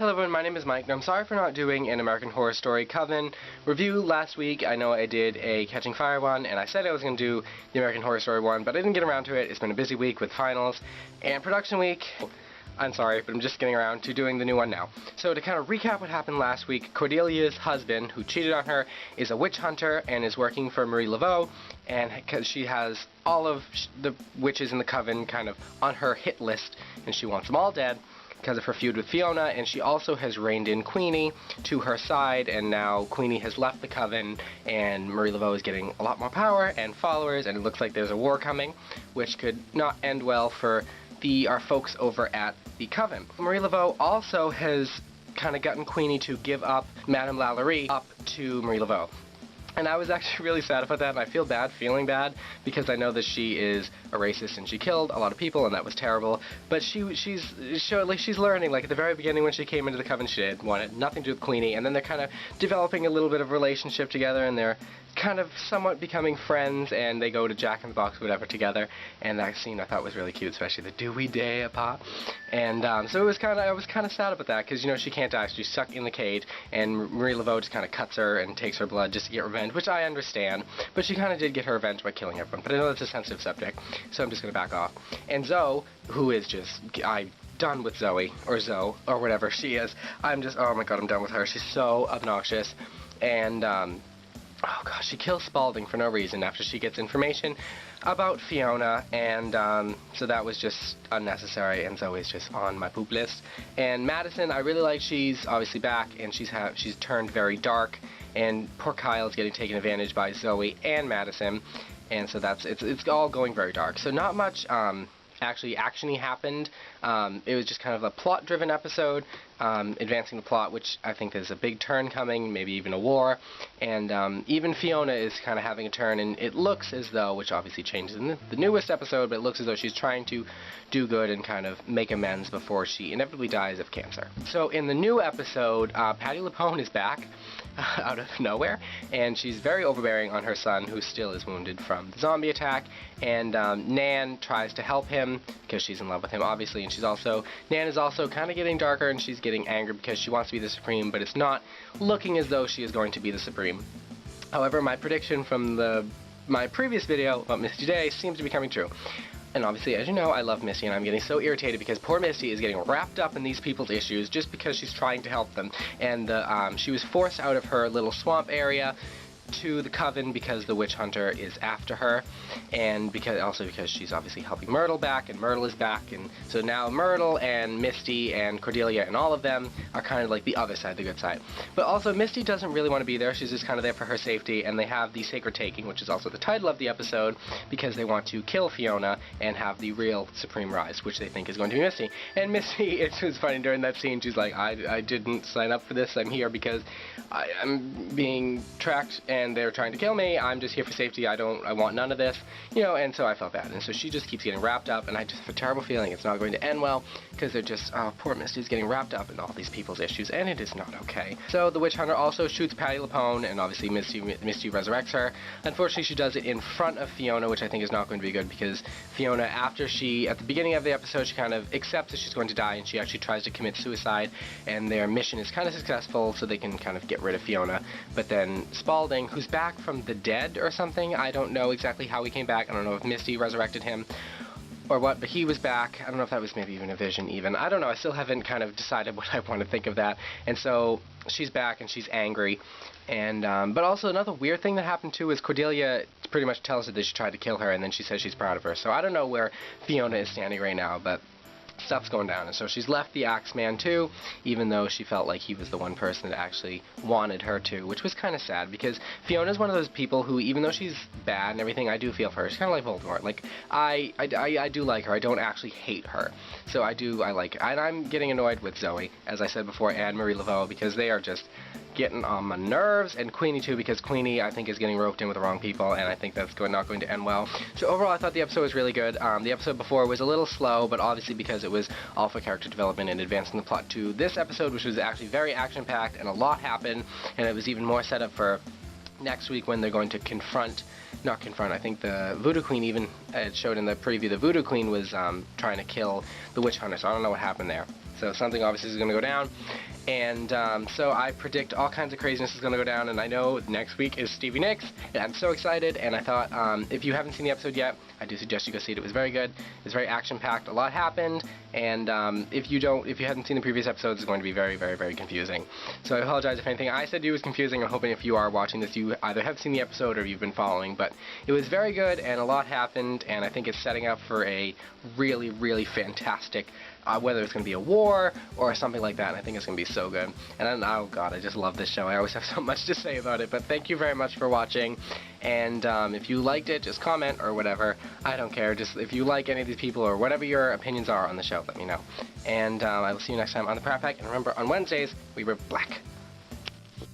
Hello everyone, my name is Mike, and I'm sorry for not doing an American Horror Story Coven review last week. I know I did a Catching Fire one, and I said I was going to do the American Horror Story one, but I didn't get around to it. It's been a busy week with finals and production week. I'm sorry, but I'm just getting around to doing the new one now. So to kind of recap what happened last week, Cordelia's husband, who cheated on her, is a witch hunter and is working for Marie Laveau, and because she has all of the witches in the Coven kind of on her hit list, and she wants them all dead because of her feud with Fiona, and she also has reined in Queenie to her side, and now Queenie has left the Coven, and Marie Laveau is getting a lot more power and followers, and it looks like there's a war coming, which could not end well for our folks over at the Coven. Marie Laveau also has kind of gotten Queenie to give up Madame Lalaurie up to Marie Laveau. And I was actually really sad about that, and I feel bad feeling bad, because I know that she is a racist and she killed a lot of people, and that was terrible. But she's learning. Like at the very beginning when she came into the Coven, she wanted nothing to do with Queenie, and then they're kind of developing a little bit of a relationship together, and they're kind of somewhat becoming friends, and they go to Jack in the Box or whatever together, and that scene I thought was really cute, especially the "Do we dare, Pop?" And so I was kind of sad about that, because, you know, she can't die, she's stuck in the cage, and Marie Laveau just kind of cuts her and takes her blood just to get revenge, which I understand, but she kind of did get her revenge by killing everyone. But I know that's a sensitive subject, so I'm just going to back off. And Zoe, who is just, I'm done with Zoe, or Zoe, or whatever she is, I'm just, oh my god, I'm done with her. She's so obnoxious, and oh gosh, she kills Spaulding for no reason after she gets information about Fiona, and so that was just unnecessary, and Zoe's just on my poop list. And Madison, I really like. She's obviously back, and she's turned very dark, and poor Kyle's getting taken advantage by Zoe and Madison, and so it's all going very dark. So not much actually action-y happened. It was just kind of a plot-driven episode, advancing the plot, which I think there's a big turn coming, maybe even a war, and even Fiona is kind of having a turn, and it looks as though, which obviously changes in the newest episode, but it looks as though she's trying to do good and kind of make amends before she inevitably dies of cancer. So in the new episode, Patti LuPone is back out of nowhere, and she's very overbearing on her son, who still is wounded from the zombie attack, and Nan tries to help him because she's in love with him, obviously, and Nan is also kind of getting darker, and she's getting angry because she wants to be the Supreme, but it's not looking as though she is going to be the Supreme. However, my prediction from my previous video about Misty Day seems to be coming true. And obviously, as you know, I love Misty, and I'm getting so irritated because poor Misty is getting wrapped up in these people's issues just because she's trying to help them. And she was forced out of her little swamp area to the Coven because the witch hunter is after her, and because she's obviously helping Myrtle back, and Myrtle is back, and so now Myrtle and Misty and Cordelia and all of them are kind of like the other side, the good side. But also Misty doesn't really want to be there. She's just kind of there for her safety, and they have the Sacred Taking, which is also the title of the episode, because they want to kill Fiona and have the real Supreme rise, which they think is going to be Misty. And Misty, it was funny during that scene, she's like, I didn't sign up for this. I'm here because I'm being tracked and they're trying to kill me. I'm just here for safety. I want none of this, you know. And so I felt bad, and so she just keeps getting wrapped up, and I just have a terrible feeling it's not going to end well, because they're just, oh, poor Misty's getting wrapped up in all these people's issues, and it is not okay. So the witch hunter also shoots Patti LuPone, and obviously Misty resurrects her. Unfortunately, she does it in front of Fiona, which I think is not going to be good, because Fiona, at the beginning of the episode, she kind of accepts that she's going to die, and she actually tries to commit suicide, and their mission is kind of successful, so they can kind of get rid of Fiona. But then Spaulding, who's back from the dead or something, I don't know exactly how he came back. I don't know if Misty resurrected him or what, but he was back. I don't know if that was maybe even a vision even. I don't know. I still haven't kind of decided what I want to think of that. And so she's back and she's angry. And but also another weird thing that happened too is Cordelia pretty much tells her that she tried to kill her, and then she says she's proud of her. So I don't know where Fiona is standing right now, but stuff's going down, and so she's left the Axeman too, even though she felt like he was the one person that actually wanted her to, which was kind of sad, because Fiona's one of those people who, even though she's bad and everything, I do feel for her. She's kind of like Voldemort. Like, I do like her. I don't actually hate her. So I like her. And I'm getting annoyed with Zoe, as I said before, and Marie Laveau, because they are just getting on my nerves, and Queenie too, because Queenie, I think, is getting roped in with the wrong people, and I think that's not going to end well. So overall, I thought the episode was really good. The episode before was a little slow, but obviously because it was all for character development and advancing the plot to this episode, which was actually very action-packed, and a lot happened, and it was even more set up for next week when they're going to I think the Voodoo Queen, even it showed in the preview, the Voodoo Queen was trying to kill the witch hunter, so I don't know what happened there. So something obviously is going to go down. And so I predict all kinds of craziness is going to go down, and I know next week is Stevie Nicks, and I'm so excited, and I thought, if you haven't seen the episode yet, I do suggest you go see it. It was very good. It's very action-packed. A lot happened, and if you hadn't seen the previous episodes, it's going to be very, very, very confusing. So I apologize if anything I said to you was confusing. I'm hoping if you are watching this, you either have seen the episode or you've been following, but it was very good, and a lot happened, and I think it's setting up for a really, really fantastic, whether it's going to be a war or something like that, and I think it's going to be so good. And then, oh god, I just love this show. I always have so much to say about it, but thank you very much for watching, and if you liked it, just comment or whatever. I don't care. Just if you like any of these people or whatever your opinions are on the show, let me know. And I will see you next time on the Pratt Pack, and remember, on Wednesdays, we wear black.